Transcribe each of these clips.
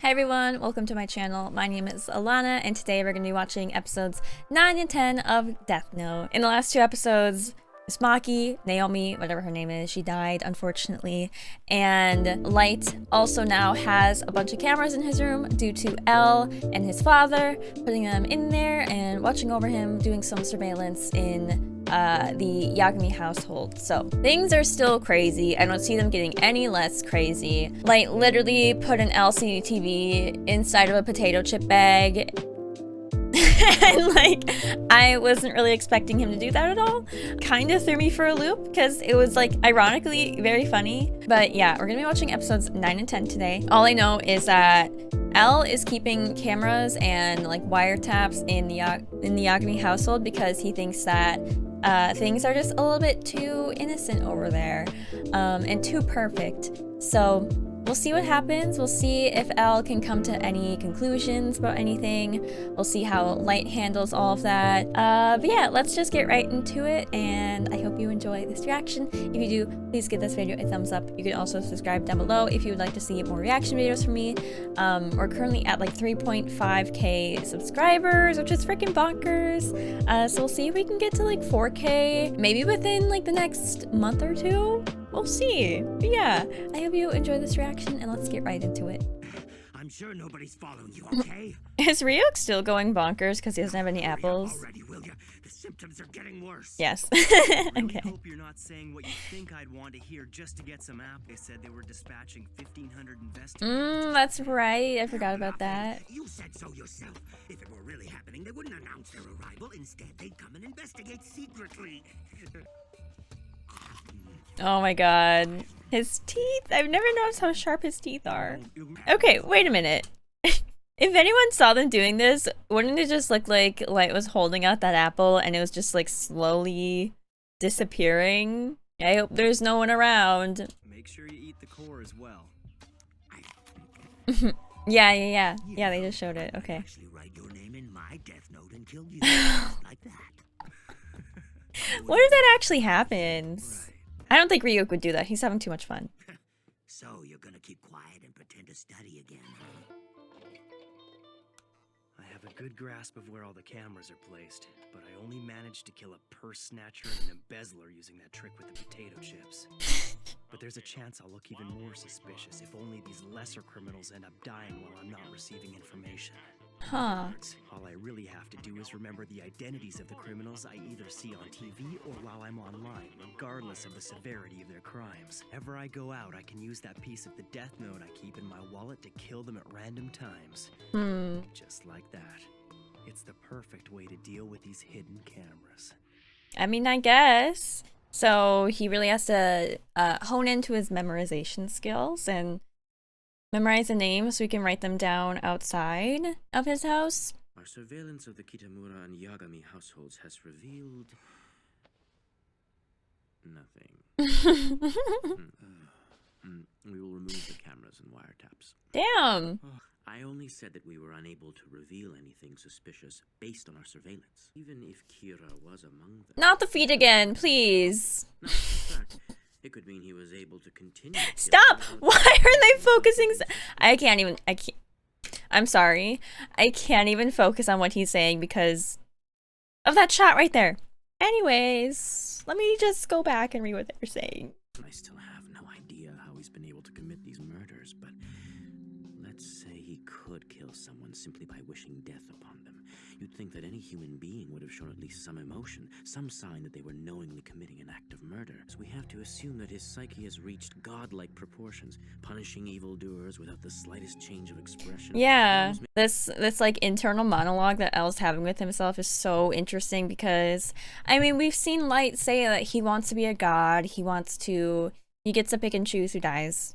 Hi everyone, welcome to my channel. My name is Alana, and today we're going to be watching episodes 9 and 10 of Death Note. In the last two episodes, Miss Maki, Naomi, whatever her name is, she died, unfortunately. And Light also now has a bunch of cameras in his room due to L and his father putting them in there and watching over him, doing some surveillance in the Yagami household. So things are still crazy. I don't see them getting any less crazy. Light literally put an LCD TV inside of a potato chip bag. And like, I wasn't really expecting him to do that at all. Kind of threw me for a loop because it was like ironically very funny. But yeah, we're gonna be watching episodes 9 and 10 today. All I know is that L is keeping cameras and like wiretaps in the Yagami household because he thinks that things are just a little bit too innocent over there and too perfect. So we'll see what happens. We'll see if L can come to any conclusions about anything. We'll see how Light handles all of that. But yeah, let's just get right into it, and I hope you enjoy this reaction. If you do, please give this video a thumbs up. You can also subscribe down below if you would like to see more reaction videos from me. We're currently at like 3.5k subscribers, which is freaking bonkers. So we'll see if we can get to like 4k, maybe within like the next month or two. We'll see. But yeah, I hope you enjoy this reaction, and let's get right into it. I'm sure nobody's following you, okay? Is Ryuk still going bonkers because he doesn't have any apples? Already, will ya? The symptoms are getting worse. Yes. I Okay. hope you're not saying what you think I'd want to hear just to get some apples. They said they were dispatching 1,500 investigators. That's right. I forgot about that. You said so yourself. If it were really happening, they wouldn't announce their arrival. Instead, they'd come and investigate secretly. Oh my god. His teeth. I've never noticed how sharp his teeth are. Okay, wait a minute. If anyone saw them doing this, wouldn't it just look like Light was holding out that apple and it was just like slowly disappearing? I hope there's no one around. Make sure you eat the core as well. Yeah, they just showed it. Okay. Actually, write your name in my death note and kill you like that. What if that actually happens? I don't think Ryuk would do that. He's having too much fun. So you're gonna keep quiet and pretend to study again, huh? I have a good grasp of where all the cameras are placed, but I only managed to kill a purse snatcher and an embezzler using that trick with the potato chips. But there's a chance I'll look even more suspicious if only these lesser criminals end up dying while I'm not receiving information. Huh. All I really have to do is remember the identities of the criminals I either see on TV or while I'm online, regardless of the severity of their crimes. Whenever I go out, I can use that piece of the death note I keep in my wallet to kill them at random times. Just like that. It's the perfect way to deal with these hidden cameras. I mean, I guess. So he really has to hone into his memorization skills and memorize the names so we can write them down outside of his house. Our surveillance of the Kitamura and Yagami households has revealed nothing. We will remove the cameras and wiretaps. Damn. I only said that we were unable to reveal anything suspicious based on our surveillance, even if Kira was among them. Not the feet again, please. No, in fact, it could mean he was able to continue. Stop! Why are they focusing? I'm sorry. I can't even focus on what he's saying because of that shot right there. Anyways, let me just go back and read what they're saying. I still have no idea how he's been able to commit these murders, but let's say he could kill someone simply by wishing death upon them. You'd think that any human being would have shown at least some emotion, some sign that they were knowingly committing an act of murder. So we have to assume that his psyche has reached godlike proportions, punishing evildoers without the slightest change of expression. Yeah, this like internal monologue that L's having with himself is so interesting because, I mean, we've seen Light say that he wants to be a god, he gets to pick and choose who dies.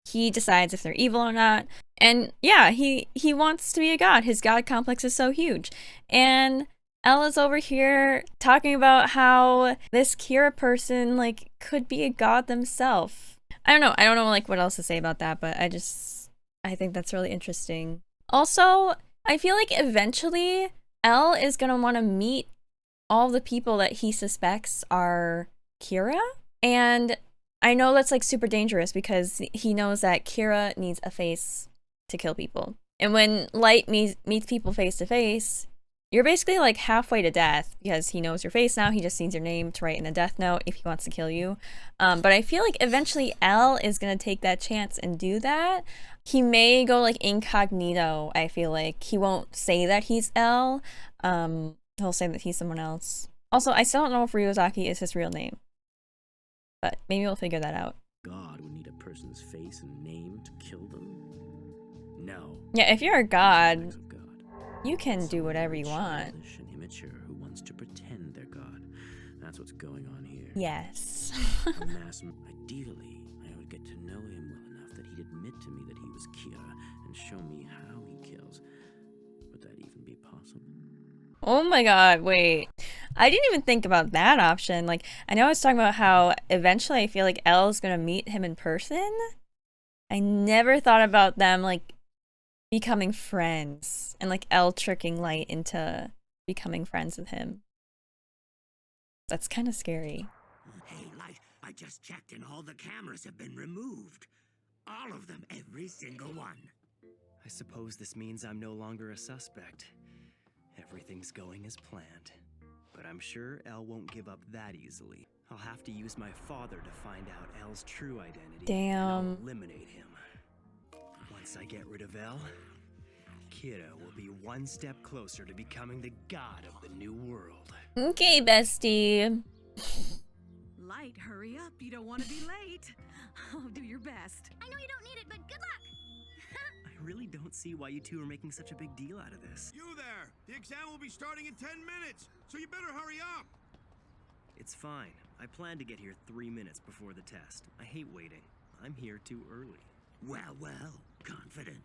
He decides if they're evil or not. And yeah, he wants to be a god. His god complex is so huge. And Ella's over here talking about how this Kira person like could be a god themselves. I don't know like what else to say about that, but I think that's really interesting. Also, I feel like eventually Elle is gonna want to meet all the people that he suspects are Kira. And I know that's like super dangerous because he knows that Kira needs a face to kill people. And when Light meets people face to face, you're basically like halfway to death because he knows your face now. He just needs your name to write in a death note if he wants to kill you. But I feel like eventually L is gonna take that chance and do that. He may go like incognito. I feel like he won't say that he's L. He'll say that he's someone else. Also, I still don't know if Ryuzaki is his real name, but maybe we'll figure that out. God would need a person's face and name to kill them? No. Yeah, if you're a god, Of God. you can do whatever you want. Childish and immature who wants to pretend they're God. That's what's going on here. Yes. A mass. Ideally, I would get to know him well enough that he'd admit to me that he was Kira and show me how he kills. Would that even be possible? Oh my god, wait. I didn't even think about that option. Like, I know I was talking about how eventually I feel like Elle is gonna meet him in person. I never thought about them, like, becoming friends. And, like, Elle tricking Light into becoming friends with him. That's kind of scary. Hey, Light, I just checked and all the cameras have been removed. All of them, every single one. I suppose this means I'm no longer a suspect. Everything's going as planned. But I'm sure Elle won't give up that easily. I'll have to use my father to find out Elle's true identity. And I'll Damn. eliminate him. Once I get rid of Elle, Kira will be one step closer to becoming the god of the new world. Okay, bestie. Light, hurry up. You don't want to be late. Oh, do your best. I know you don't need it, but good luck. I really don't see why you two are making such a big deal out of this. You there! The exam will be starting in 10 minutes, so you better hurry up! It's fine. I plan to get here 3 minutes before the test. I hate waiting. I'm here too early. Well, well, confident.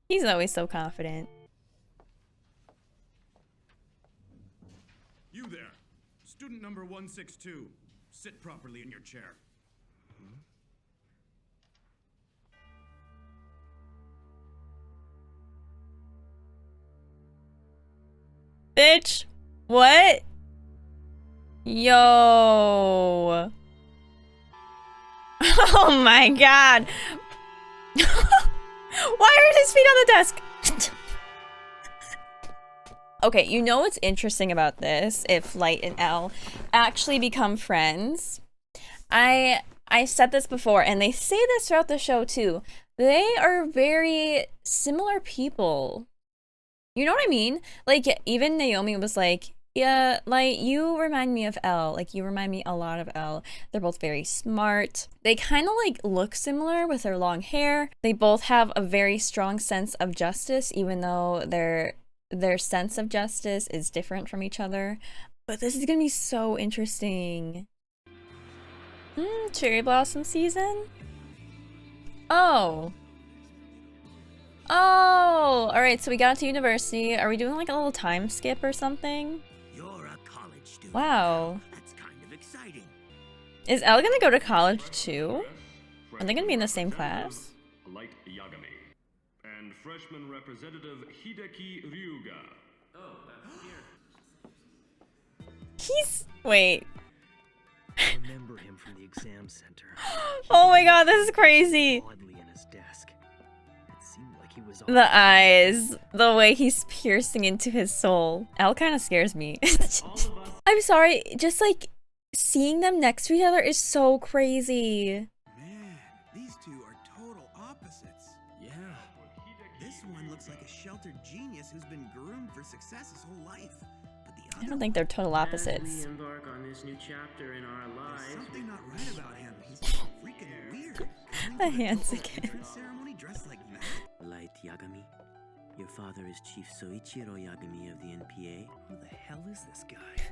He's always so confident. You there! Student number 162. Sit properly in your chair. Bitch. What? Yo. Oh my god. Why are his feet on the desk? Okay, you know what's interesting about this? If Light and Elle actually become friends. I said this before, and they say this throughout the show too. They are very similar people. You know what I mean? Like, even Naomi was like, yeah, like, you remind me of Elle. Like, you remind me a lot of Elle. They're both very smart. They kind of, like, look similar with their long hair. They both have a very strong sense of justice, even though their sense of justice is different from each other. But this is gonna be so interesting. Cherry blossom season? Oh. Oh, all right, so we got to university. Are we doing like a little time skip or something? You're a college student. Wow. That's kind of exciting. Is Elle gonna go to college too? Are they gonna be in the same class? Light Yagami and freshman representative Hideki Ryuga. He's wait. I remember him from the exam center. Oh my god, this is crazy. Oddly in his desk. It seemed like he was on The eyes, the way he's piercing into his soul. Elle kind of scares me. I'm sorry, just like seeing them next to each other is so crazy. Man, these two are total opposites. Yeah. This one looks like a sheltered genius who's been groomed for success his whole life. But the I other don't think they're total As opposites. we embark on this new chapter in our There's lives, something not right about him. He's freaking weird. The hands again. Entrance ceremony dressed like that. Light Yagami, your father is Chief Soichiro Yagami of the NPA. Who the hell is this guy?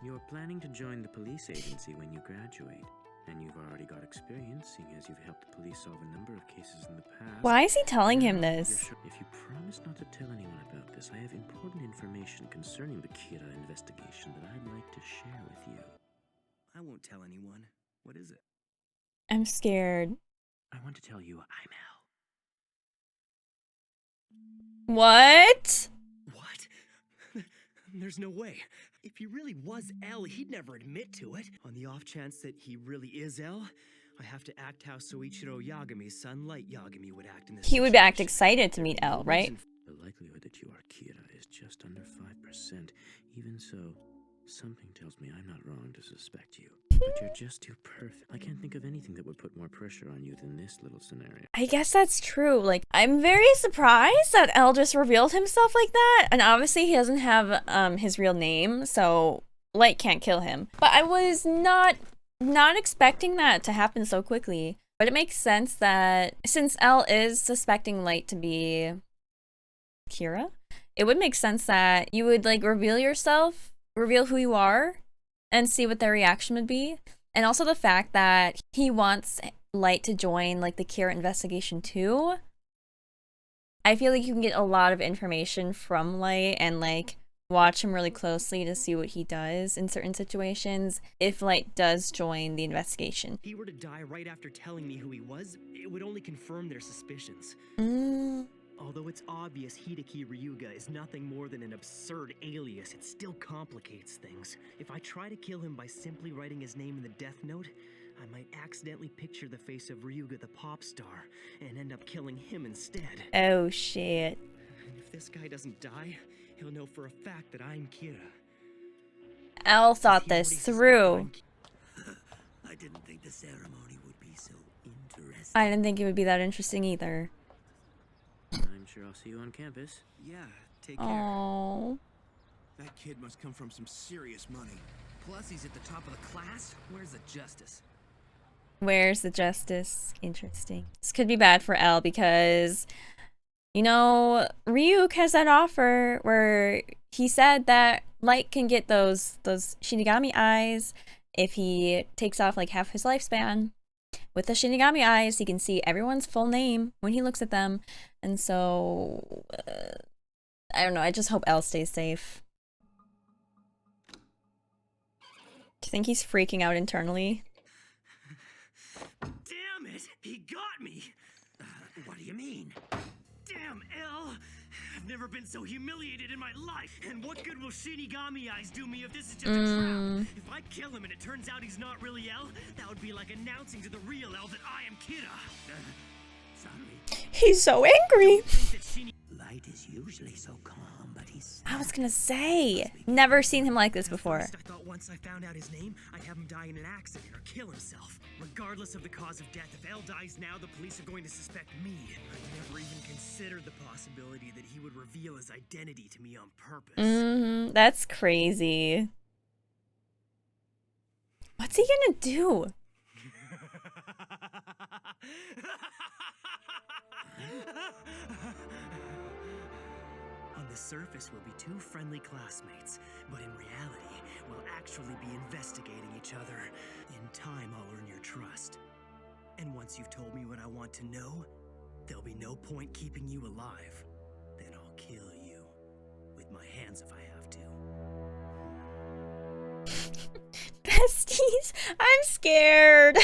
You're planning to join the police agency when you graduate, and you've already got experience, seeing as you've helped the police solve a number of cases in the past. Why is he telling him Now, this? if you promise not to tell anyone about this, I have important information concerning the Kira investigation that I'd like to share with you. I won't tell anyone. What is it? I'm scared. I want to tell you I'm Al. What? What? There's no way. If he really was Elle, he'd never admit to it. On the off chance that he really is Elle, I have to act how Soichiro Yagami's son, Light Yagami, would act in this He would act situation. excited to meet L, right? The likelihood that you are Kira is just under 5%. Even so, something tells me I'm not wrong to suspect you. But you're just too perfect. I can't think of anything that would put more pressure on you than this little scenario. I guess that's true. Like, I'm very surprised that L just revealed himself like that. And obviously he doesn't have his real name, so Light can't kill him. But I was not expecting that to happen so quickly. But it makes sense that since L is suspecting Light to be Kira, it would make sense that you would like reveal yourself, reveal who you are, and see what their reaction would be. And also the fact that he wants Light to join like the Kira investigation too. I feel like you can get a lot of information from Light and like watch him really closely to see what he does in certain situations if Light does join the investigation. If he were to die right after telling me who he was, it would only confirm their suspicions. Although it's obvious Hideki Ryuga is nothing more than an absurd alias, it still complicates things. If I try to kill him by simply writing his name in the death note, I might accidentally picture the face of Ryuga the pop star and end up killing him instead. Oh shit. And if this guy doesn't die, he'll know for a fact that I'm Kira. L thought this through. I didn't think the ceremony would be so interesting. I didn't think it would be that interesting either. I'm sure I'll see you on campus. Yeah, take care. Oh. That kid must come from some serious money. Plus, he's at the top of the class. Where's the justice? Where's the justice? Interesting. This could be bad for L because, you know, Ryuk has that offer where he said that Light can get those Shinigami eyes if he takes off like half his lifespan. With the Shinigami eyes, he can see everyone's full name when he looks at them. And so, I don't know. I just hope L stays safe. Do you think he's freaking out internally? Damn it! He got me! What do you mean? Damn, L! I've never been so humiliated in my life! And what good will Shinigami eyes do me if this is just a trap? If I kill him and it turns out he's not really L, that would be like announcing to the real L that I am Kira! Sorry. He's so angry! Light is usually so calm, but he's... I was gonna say, never seen him like this before. I thought once I found out his name, I'd have him die in an accident or kill himself. Regardless of the cause of death, if L dies now, the police are going to suspect me. I never even considered the possibility that he would reveal his identity to me on purpose. That's crazy. What's he gonna do? On the surface, we'll be two friendly classmates, but in reality, we'll actually be investigating each other. In time, I'll earn your trust. And once you've told me what I want to know, there'll be no point keeping you alive. Then I'll kill you. With my hands if I have to. Besties, I'm scared.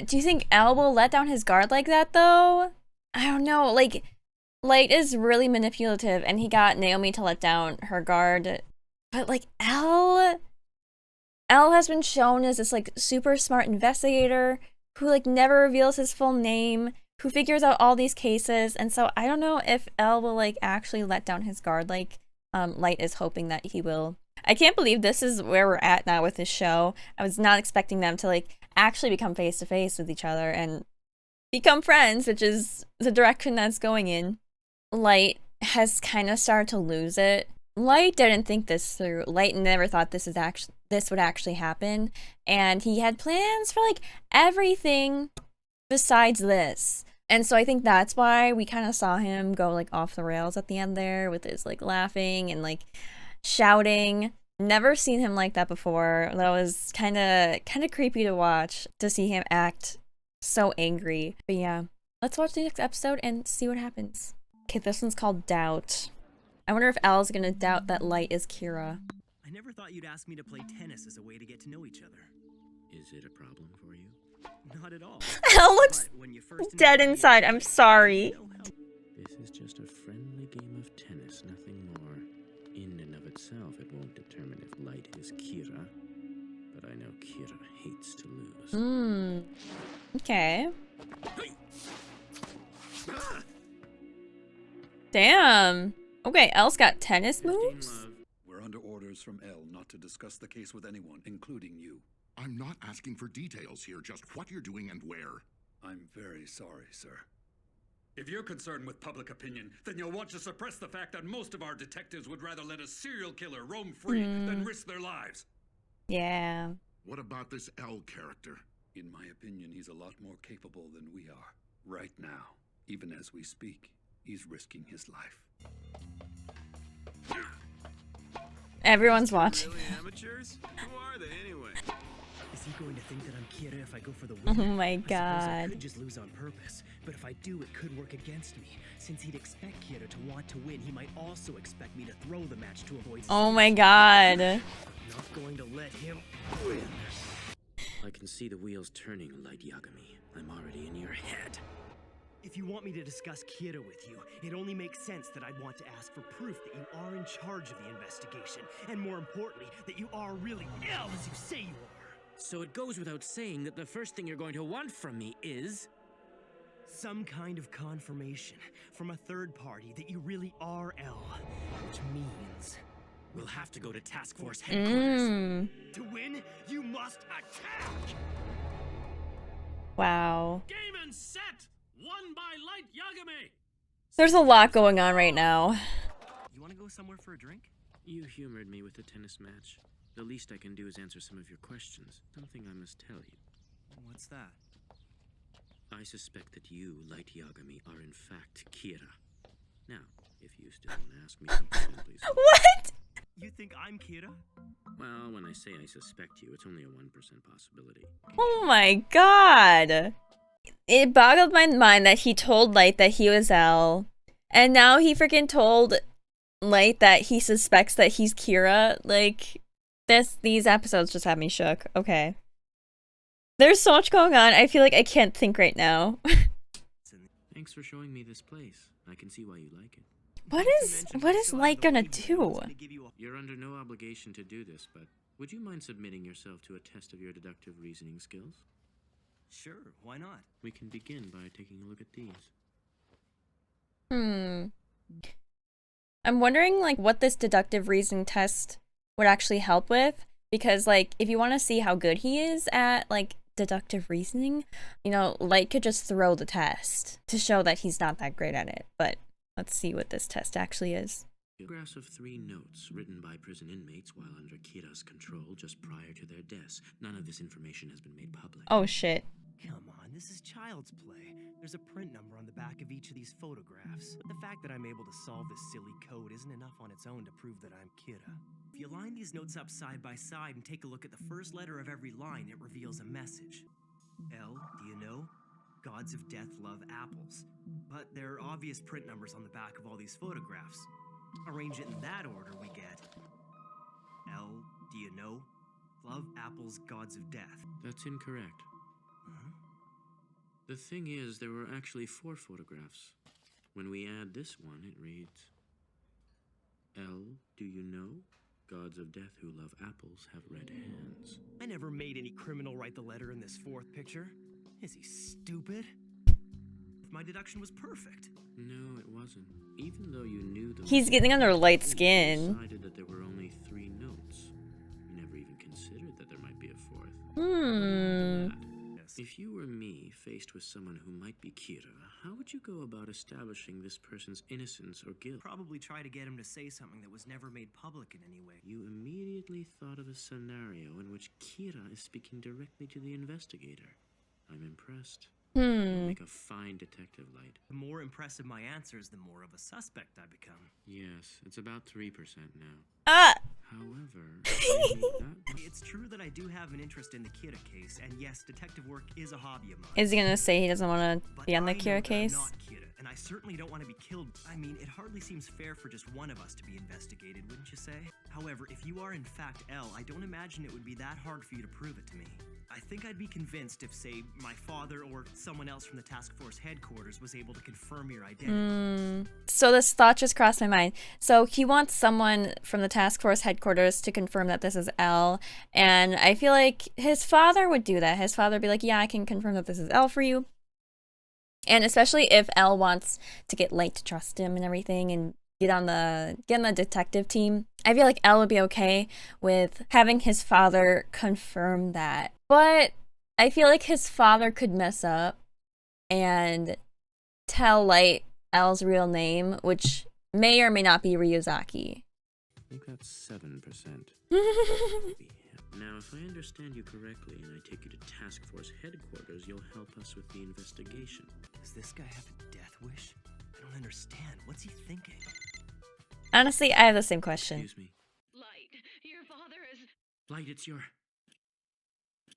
Do you think L will let down his guard like that though? I don't know, like, Light is really manipulative and he got Naomi to let down her guard. But like L has been shown as this like super smart investigator who like never reveals his full name, who figures out all these cases. And so I don't know if L will like actually let down his guard like Light is hoping that he will. I can't believe this is where we're at now with this show. I was not expecting them to like actually become face to face with each other and become friends, which is the direction that's going in. Light has kind of started to lose it. Light didn't think this through. Light never thought this would actually happen, and he had plans for like everything besides this. And so I think that's why we kind of saw him go like off the rails at the end there with his like laughing and like shouting. Never seen him like that before. That was kind of creepy to watch, to see him act so angry. But yeah, let's watch the next episode and see what happens. Okay, this one's called Doubt. I wonder if Al's gonna doubt that Light is Kira. I never thought you'd ask me to play tennis as a way to get to know each other. Is it a problem for you? Not at all. Al looks But when you first dead invited me inside. to I'm play, sorry. no help. This is just a friendly game of tennis, nothing more. In and of itself, it won't determine if Light is Kira. but I know Kira hates to lose. Okay. Damn. Okay, Elle's got tennis moves? We're under orders from Elle not to discuss the case with anyone, including you. I'm not asking for details here, just what you're doing and where. I'm very sorry, sir. If you're concerned with public opinion, then you'll want to suppress the fact that most of our detectives would rather let a serial killer roam free than risk their lives. Yeah. What about this L character? In my opinion, he's a lot more capable than we are. Right now, even as we speak, he's risking his life. Everyone's watching. Really amateurs? Who are they anyway? Is he going to think that I'm Kira if I go for the win? Oh my I god. could just lose on purpose, but if I do, it could work against me. Since he'd expect Kira to want to win, he might also expect me to throw the match to avoid. Oh my god. Not going to let him win. I can see the wheels turning, Light Yagami. I'm already in your head. If you want me to discuss Kira with you, it only makes sense that I'd want to ask for proof that you are in charge of the investigation, and more importantly, that you are really ill as you say you are. So it goes without saying that the first thing you're going to want from me is... some kind of confirmation from a third party that you really are L, which means we'll have to go to Task Force headquarters. To win, you must attack! Wow. Game and set! Won by Light Yagami! There's a lot going on right now. You want to go somewhere for a drink? You humored me with the tennis match. The least I can do is answer some of your questions. Something I must tell you. What's that? I suspect that you, Light Yagami, are in fact Kira. Now, if you still want to ask me something, please. What? You think I'm Kira? Well, when I say I suspect you, it's only a 1% possibility. Oh my god. It boggled my mind that he told Light that he was L. And now he freaking told Light that he suspects that he's Kira. Like, these episodes just have me shook. Okay. There's so much going on, I feel like I can't think right now. Thanks for showing me this place. I can see why you like it. What is Light gonna do? You're under no obligation to do this, but would you mind submitting yourself to a test of your deductive reasoning skills? Sure, why not? We can begin by taking a look at these. I'm wondering, like, what this deductive reasoning test would actually help with. Because, like, if you want to see how good he is at, like, deductive reasoning, you know, Light could just throw the test to show that he's not that great at it. But let's see what this test actually is. Photographs of 3 notes written by prison inmates while under Kira's control just prior to their deaths. None of this information has been made public. Oh, shit. Come on, this is child's play. There's a print number on the back of each of these photographs. But the fact that I'm able to solve this silly code isn't enough on its own to prove that I'm Kira. If you line these notes up side by side and take a look at the first letter of every line, it reveals a message. L, do you know? Gods of death love apples. But there are obvious print numbers on the back of all these photographs. Arrange it in that order, we get L, do you know? Love apples, gods of death. That's incorrect. The thing is, there were actually 4 photographs. When we add this one, it reads, L, do you know? Gods of death who love apples have red hands. I never made any criminal write the letter in this 4th picture. Is he stupid? My deduction was perfect. No, it wasn't. Even though you knew the... He's getting under Light's skin. You decided that there were only 3 notes. You never even considered that there might be a 4th. If you were me, faced with someone who might be Kira, how would you go about establishing this person's innocence or guilt? Probably try to get him to say something that was never made public in any way. You immediately thought of a scenario in which Kira is speaking directly to the investigator. I'm impressed. Make a fine detective, Light. The more impressive my answers, the more of a suspect I become. Yes, it's about 3% now. However, it's true that I do have an interest in the Kira case, and yes, detective work is a hobby of mine. Is he gonna say he doesn't want to be on the Kira case? I'm not Kira, and I certainly don't want to be killed. I mean, it hardly seems fair for just one of us to be investigated, wouldn't you say? However, if you are in fact L, I don't imagine it would be that hard for you to prove it to me. I think I'd be convinced if, say, my father or someone else from the task force headquarters was able to confirm your identity. So this thought just crossed my mind. So he wants someone from the task force headquarters to confirm that this is L, and I feel like his father would do that. His father would be like, yeah, I can confirm that this is L for you. And especially if L wants to get Light to trust him and everything and get on the detective team, I feel like L would be okay with having his father confirm that. But I feel like his father could mess up and tell Light L's real name, which may or may not be Ryuzaki. I think that's 7%. Now, if I understand you correctly and I take you to task force headquarters, you'll help us with the investigation. Does this guy have a death wish? I don't understand. What's he thinking? Honestly, I have the same question. Excuse me. Light, your father is... Light, it's your...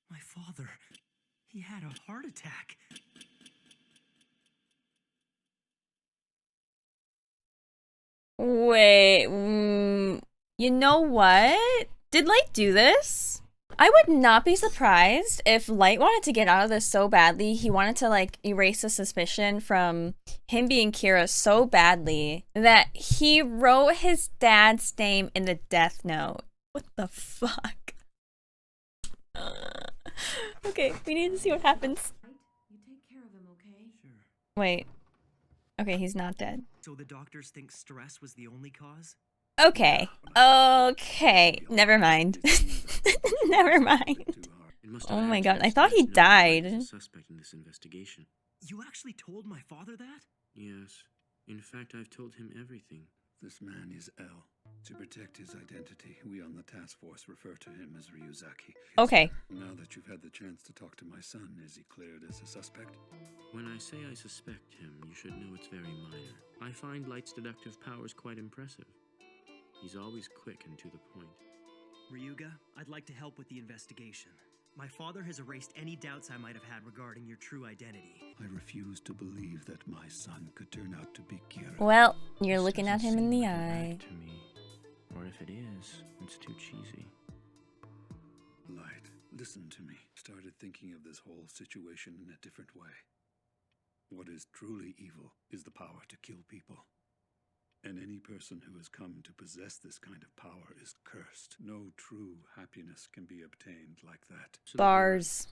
My father, he had a heart attack. Wait, you know what? Did Light do this? I would not be surprised if Light wanted to get out of this so badly. He wanted to like erase the suspicion from him being Kira so badly that he wrote his dad's name in the death note. What the fuck? Okay, we need to see what happens. You take care of him, okay? Sure. Wait. Okay, he's not dead. So the doctors think stress was the only cause? Okay. Okay. Never mind. Never mind. Oh my god, I thought he died. Suspect in this investigation. You actually told my father that? Yes. In fact, I've told him everything. This man is L. To protect his identity, we on the task force refer to him as Ryuzaki. Okay. Now that you've had the chance to talk to my son, is he cleared as a suspect? When I say I suspect him, you should know it's very minor. I find Light's deductive powers quite impressive. He's always quick and to the point. Ryuga, I'd like to help with the investigation. My father has erased any doubts I might have had regarding your true identity. I refuse to believe that my son could turn out to be Kira. Well, you're looking at him in the eye. To me. Or if it is, it's too cheesy. Light, listen to me. Started thinking of this whole situation in a different way. What is truly evil is the power to kill people. And any person who has come to possess this kind of power is cursed. No true happiness can be obtained like that. Bars.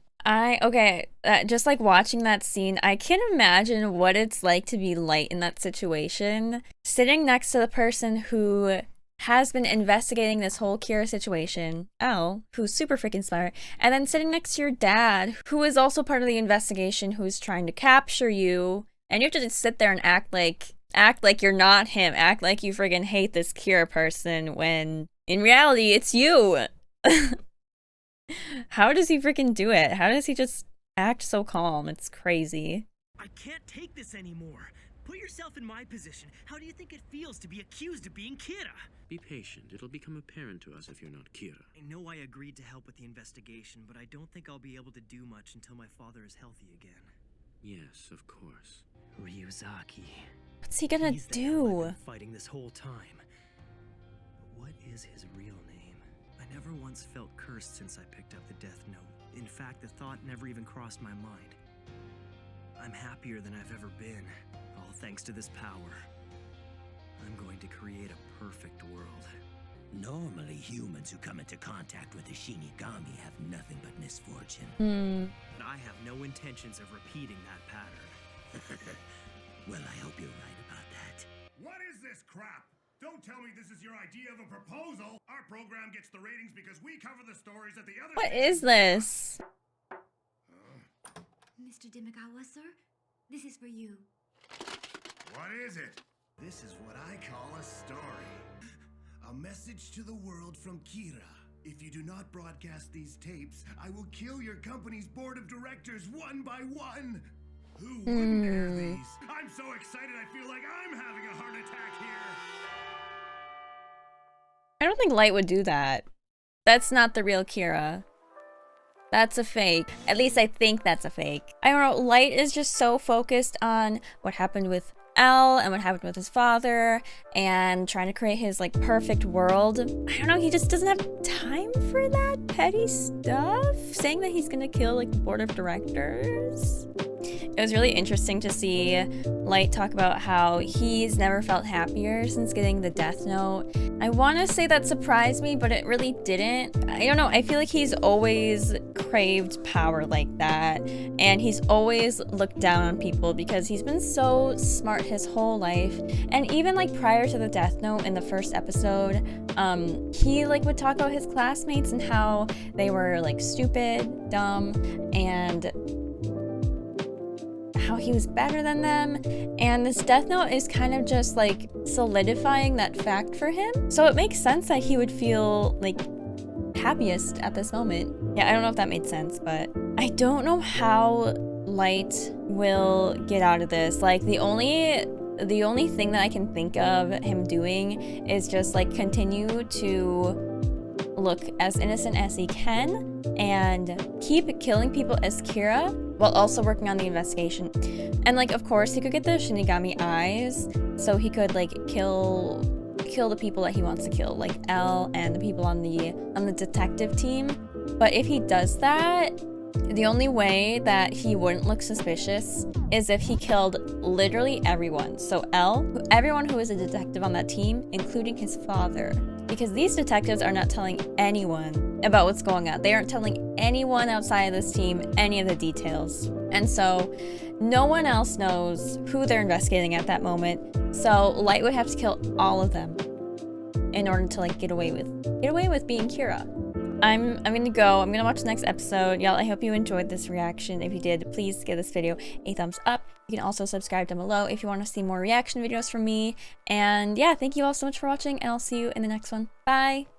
Just like watching that scene, I can't imagine what it's like to be Light in that situation. Sitting next to the person who has been investigating this whole Kira situation, L, who's super freaking smart, and then sitting next to your dad, who is also part of the investigation, who's trying to capture you, and you have to just sit there and act like you're not him, act like you friggin' hate this Kira person, when in reality, it's you. How does he freaking do it? How does he just act so calm? It's crazy. I can't take this anymore. Put yourself in my position. How do you think it feels to be accused of being Kira? Be patient. It'll become apparent to us if you're not Kira. I know I agreed to help with the investigation, but I don't think I'll be able to do much until my father is healthy again. Yes, of course. Ryuzaki. What's he gonna He's the hell I've do? been fighting this whole time. But what is his real name? I never once felt cursed since I picked up the death note. In fact, the thought never even crossed my mind. I'm happier than I've ever been, all thanks to this power. I'm going to create a perfect world. Normally, humans who come into contact with a Shinigami have nothing but misfortune. But I have no intentions of repeating that pattern. Well, I hope you're right about that. What is this crap? Don't tell me this is your idea of a proposal. Our program gets the ratings because we cover the stories that the other... What is this? Mr. Demagawa, sir, this is for you. What is it? This is what I call a story. A message to the world from Kira. If you do not broadcast these tapes, I will kill your company's board of directors one by one. Who wouldn't air these? I'm so excited I feel like I'm having a heart attack here. I don't think Light would do that. That's not the real Kira. That's a fake. At least I think that's a fake. I don't know, Light is just so focused on what happened with L and what happened with his father and trying to create his like perfect world. I don't know, he just doesn't have time for that petty stuff? Saying that he's gonna kill like the board of directors? It was really interesting to see Light talk about how he's never felt happier since getting the Death Note. I want to say that surprised me, but it really didn't. I don't know, I feel like he's always craved power like that, and he's always looked down on people because he's been so smart his whole life. And even like prior to the Death Note in the first episode, he like would talk about his classmates and how they were like stupid, dumb, and how he was better than them. And this Death Note is kind of just like solidifying that fact for him. So it makes sense that he would feel like happiest at this moment. Yeah, I don't know if that made sense, but I don't know how Light will get out of this. Like the only thing that I can think of him doing is just like continue to look as innocent as he can and keep killing people as Kira while also working on the investigation. And like, of course, he could get the Shinigami eyes, so he could like kill the people that he wants to kill, like L and the people on the detective team. But if he does that, the only way that he wouldn't look suspicious is if he killed literally everyone. So L, everyone who is a detective on that team, including his father. Because these detectives are not telling anyone about what's going on. They aren't telling anyone outside of this team any of the details. And so no one else knows who they're investigating at that moment. So Light would have to kill all of them in order to like get away with being Kira. I'm gonna go. I'm gonna watch the next episode. Y'all, I hope you enjoyed this reaction. If you did, please give this video a thumbs up. You can also subscribe down below if you want to see more reaction videos from me. And yeah, thank you all so much for watching, and I'll see you in the next one. Bye!